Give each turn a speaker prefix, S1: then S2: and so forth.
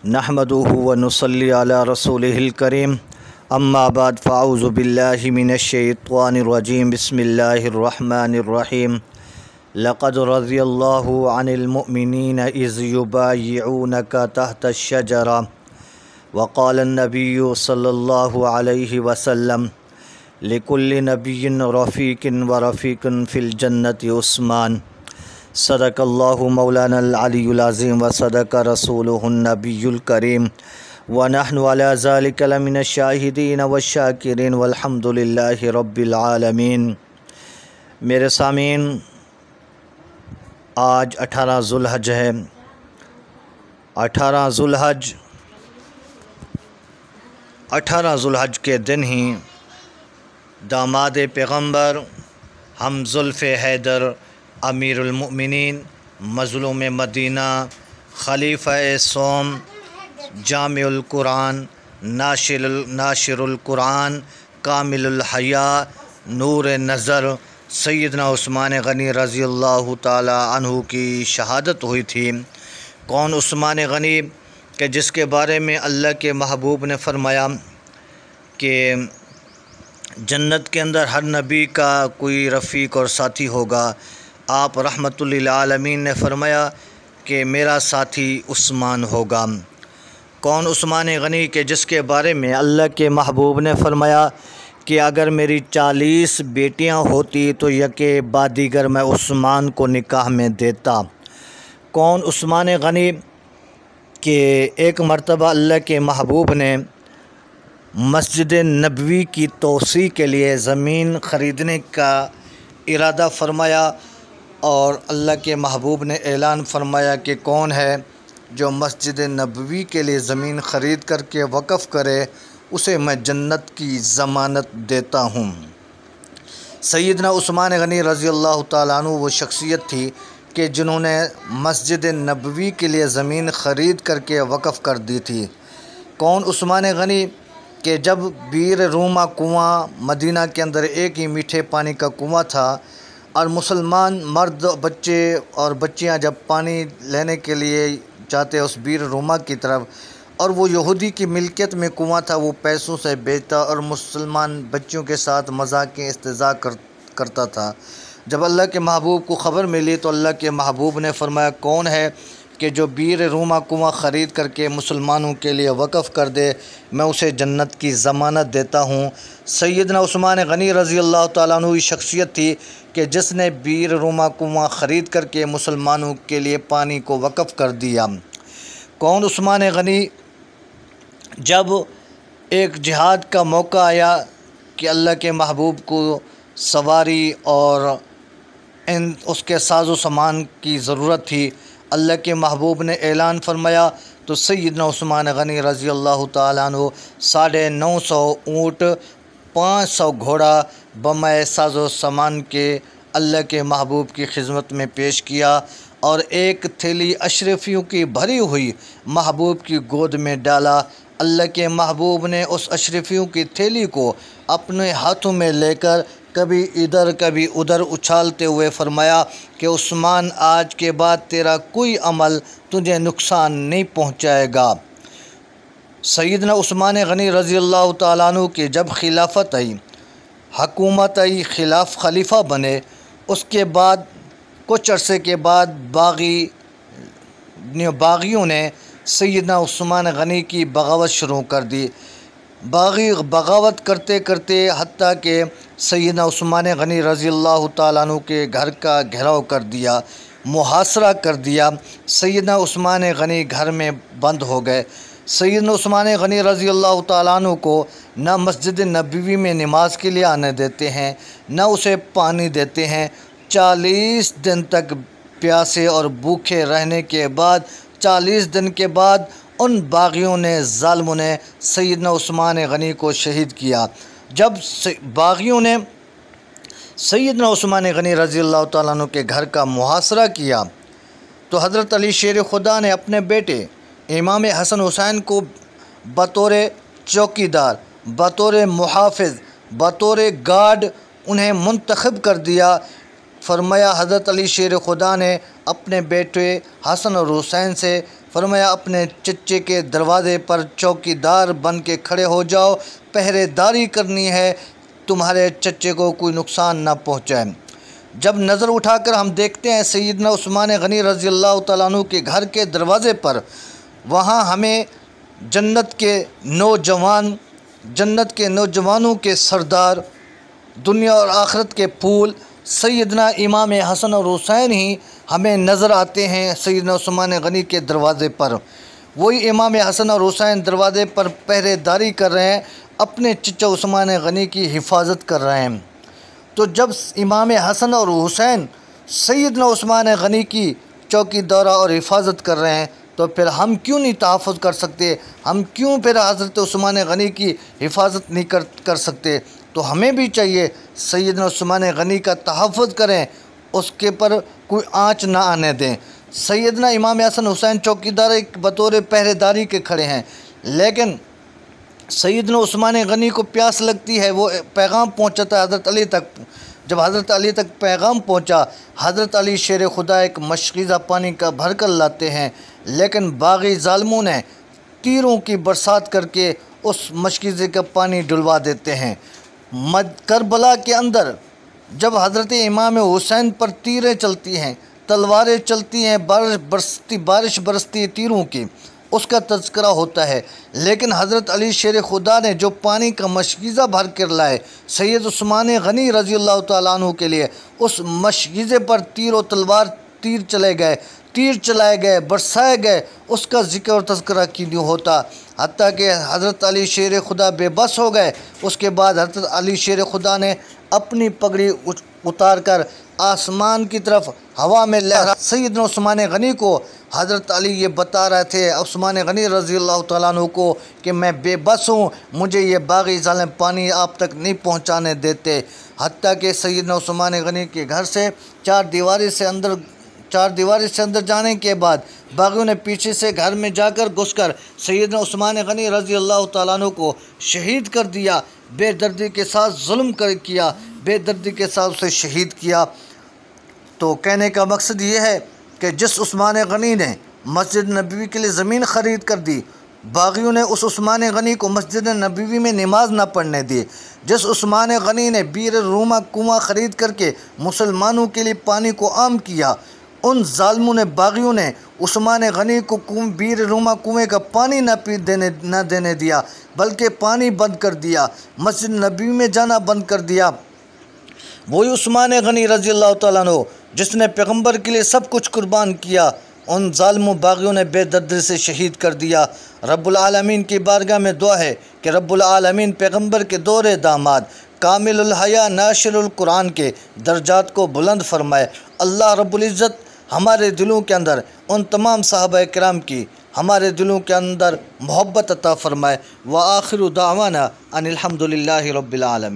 S1: نحمدہ و نصلی علی رسولہ الکریم اما بعد فاعوذ باللہ من الشیطان الرجیم بسم اللہ الرحمن الرحیم لقد رضی اللہ عن المؤمنین اذ یبایعونک تحت الشجرہ وقال النبی صلی اللہ علیہ وسلم لکل نبی رفیق ورفیق فی الجنت عثمان صدق اللہ مولانا العلی العظیم وصدق رسولہ النبی الکریم ونحن علی ذلک لمن الشاہدین والشاکرین والحمد للہ رب العالمین۔ میرے سامعین، آج 18 ذو الحج ہے۔ 18 ذو الحج کے دن ہی داماد پیغمبر ہم زلف حیدر امیر المؤمنین مظلوم مدینہ خلیفہ سوم جامع القرآن ناشر القرآن کامل الحیاء نور نظر سیدنا عثمان غنی رضی اللہ تعالی عنہ کی شہادت ہوئی تھی۔ کون عثمان غنی کہ جس کے بارے میں اللہ کے محبوب نے فرمایا کہ جنت کے اندر ہر نبی کا کوئی رفیق اور ساتھی ہوگا۔ آپ رحمت للعالمین نے فرمایا کہ میرا ساتھی عثمان ہوگا۔ کون عثمان غنی کہ جس کے بارے میں اللہ کے محبوب نے فرمایا کہ اگر میری 40 بیٹیاں ہوتی تو یکے بعد دیگر میں عثمان کو نکاح میں دیتا۔ کون عثمان غنی کہ ایک مرتبہ اللہ کے محبوب نے مسجد نبوی کی توسیع کے لیے زمین خریدنے کا ارادہ فرمایا اور اللہ کے محبوب نے اعلان فرمایا کہ کون ہے جو مسجد نبوی کے لیے زمین خرید کر کے وقف کرے اسے میں جنت کی ضمانت دیتا ہوں۔ سیدنا عثمان غنی رضی اللہ تعالیٰ عنہ وہ شخصیت تھی کہ جنہوں نے مسجد نبوی کے لیے زمین خرید کر کے وقف کر دی تھی۔ کون عثمان غنی کہ جب بیر روما کنواں مدینہ کے اندر ایک ہی میٹھے پانی کا کنواں تھا اور مسلمان مرد بچے اور بچیاں جب پانی لینے کے لیے جاتے اس بیر روما کی طرف اور وہ یہودی کی ملکیت میں کنواں تھا، وہ پیسوں سے بیچتا اور مسلمان بچیوں کے ساتھ مذاق استہزاء کرتا تھا۔ جب اللہ کے محبوب کو خبر ملی تو اللہ کے محبوب نے فرمایا کون ہے کہ جو بیر روما کنواں خرید کر کے مسلمانوں کے لیے وقف کر دے میں اسے جنت کی ضمانت دیتا ہوں۔ سیدنا عثمان غنی رضی اللہ تعالیٰ عنہ کی شخصیت تھی کہ جس نے بیر روما کنواں خرید کر کے مسلمانوں کے لیے پانی کو وقف کر دیا۔ کون عثمان غنی جب ایک جہاد کا موقع آیا کہ اللہ کے محبوب کو سواری اور اس کے ساز و سامان کی ضرورت تھی، اللہ کے محبوب نے اعلان فرمایا تو سیدنا عثمان غنی رضی اللہ تعالیٰ عنہ 950 اونٹ 500 گھوڑا بمائے ساز و سامان کے اللہ کے محبوب کی خدمت میں پیش کیا اور ایک تھیلی اشرفیوں کی بھری ہوئی محبوب کی گود میں ڈالا۔ اللہ کے محبوب نے اس اشرفیوں کی تھیلی کو اپنے ہاتھوں میں لے کر کبھی ادھر کبھی ادھر اچھالتے ہوئے فرمایا کہ عثمان آج کے بعد تیرا کوئی عمل تجھے نقصان نہیں پہنچائے گا۔ سیدنا عثمان غنی رضی اللہ تعالیٰ عنہ کی جب خلافت آئی، حکومت آئی، خلیفہ بنے، اس کے بعد کچھ عرصے کے بعد باغیوں نے سیدنا عثمان غنی کی بغاوت شروع کر دی۔ باغی بغاوت کرتے کرتے حتیٰ کہ سیدنا عثمان غنی رضی اللہ تعالیٰ عنہ کے گھر کا گھیراؤ کر دیا، محاصرہ کر دیا۔ سیدنا عثمان غنی گھر میں بند ہو گئے۔ سیدنا عثمان غنی رضی اللہ تعالیٰ عنہ کو نہ مسجد نبوی میں نماز کے لیے آنے دیتے ہیں، نہ اسے پانی دیتے ہیں۔ 40 دن تک پیاسے اور بھوکے رہنے کے بعد 40 دن کے بعد ان باغیوں نے ظالموں نے سیدنا عثمان غنی کو شہید کیا۔ جب باغیوں نے سیدنا عثمان غنی رضی اللہ تعالیٰ عنہ کے گھر کا محاصرہ کیا تو حضرت علی شیر خدا نے اپنے بیٹے امام حسن حسین کو بطور چوکیدار، بطور محافظ، بطور گارڈ انہیں منتخب کر دیا۔ فرمایا حضرت علی شیر خدا نے اپنے بیٹے حسن اور حسین سے فرمایا اپنے چچے کے دروازے پر چوکیدار بن کے کھڑے ہو جاؤ، پہرے داری کرنی ہے، تمہارے چچے کو کوئی نقصان نہ پہنچائے۔ جب نظر اٹھا کر ہم دیکھتے ہیں سیدنا عثمان غنی رضی اللہ تعالیٰ عنہ کے گھر کے دروازے پر، وہاں ہمیں جنت کے نوجوانوں کے سردار، دنیا اور آخرت کے پھول سیدنا امام حسن اور حسین ہی ہمیں نظر آتے ہیں سیدنا عثمان غنی کے دروازے پر۔ وہی امام حسن اور حسین دروازے پر پہرے داری کر رہے ہیں، اپنے چچا عثمان غنی کی حفاظت کر رہے ہیں۔ تو جب امام حسن اور حسین سیدنا عثمان غنی کی چوکی دورہ اور حفاظت کر رہے ہیں، تو پھر ہم کیوں نہیں تحفظ کر سکتے؟ ہم کیوں پھر حضرت عثمان غنی کی حفاظت نہیں کر سکتے؟ تو ہمیں بھی چاہیے سیدنا عثمان غنی کا تحفظ کریں، اس کے پر کوئی آنچ نہ آنے دیں۔ سیدنا امام حسن حسین چوکیدار بطور پہرے داری کے کھڑے ہیں، لیکن سیدنا عثمان غنی کو پیاس لگتی ہے، وہ پیغام پہنچاتا ہے حضرت علی تک۔ جب حضرت علی تک پیغام پہنچا، حضرت علی شیر خدا ایک مشکیزہ پانی کا بھر کر لاتے ہیں، لیکن باغی ظالموں نے تیروں کی برسات کر کے اس مشکیزے کا پانی ڈلوا دیتے ہیں۔ کربلا کے اندر جب حضرت امام حسین پر تیریں چلتی ہیں، تلواریں چلتی ہیں، بارش برستی ہے تیروں کی، اس کا تذکرہ ہوتا ہے، لیکن حضرت علی شیر خدا نے جو پانی کا مشکیزہ بھر کر لائے سید عثمان غنی رضی اللہ تعالیٰ عنہ کے لیے، اس مشکیزے پر تیر چلائے گئے، برسائے گئے، اس کا ذکر اور تذکرہ کیوں ہوتا؟ حتیٰ کہ حضرت علی شیر خدا بے بس ہو گئے۔ اس کے بعد حضرت علی شیر خدا نے اپنی پگڑی اتار کر آسمان کی طرف ہوا میں لہرا سیدنا عثمان غنی کو حضرت علی یہ بتا رہے تھے عثمان غنی رضی اللہ تعالیٰ عنہ کو کہ میں بے بس ہوں، مجھے یہ باغی ظالم پانی آپ تک نہیں پہنچانے دیتے۔ حتیٰ کہ سیدنا عثمان غنی کے گھر سے چار دیواری سے اندر جانے کے بعد باغیوں نے پیچھے سے گھر میں جا کر گھس کر سیدنا عثمان غنی رضی اللہ تعالیٰ عنہ کو شہید کر دیا، بے دردی کے ساتھ ظلم کیا، بے دردی کے ساتھ اسے شہید کیا۔ تو کہنے کا مقصد یہ ہے کہ جس عثمان غنی نے مسجد نبوی کے لیے زمین خرید کر دی، باغیوں نے اس عثمان غنی کو مسجد نبوی میں نماز نہ پڑھنے دی۔ جس عثمان غنی نے بیر روما کنواں خرید کر کے مسلمانوں کے لیے پانی کو عام کیا، ان ظالموں نے، باغیوں نے عثمان غنی کو بیر روما کنویں کا پانی نہ دینے دیا، بلکہ پانی بند کر دیا، مسجد نبوی میں جانا بند کر دیا۔ وہی عثمان غنی رضی اللہ تعالیٰ عنہ جس نے پیغمبر کے لیے سب کچھ قربان کیا، ان ظالموں باغیوں نے بے دردی سے شہید کر دیا۔ رب العالمین کی بارگاہ میں دعا ہے کہ رب العالمین پیغمبر کے دور داماد کامل الحیا ناشر القرآن کے درجات کو بلند فرمائے۔ اللہ رب العزت ہمارے دلوں کے اندر ان تمام صحابہ کرام کی ہمارے دلوں کے اندر محبت عطا فرمائے۔ وآخر دعوانا ان الحمدللہ رب العالمین۔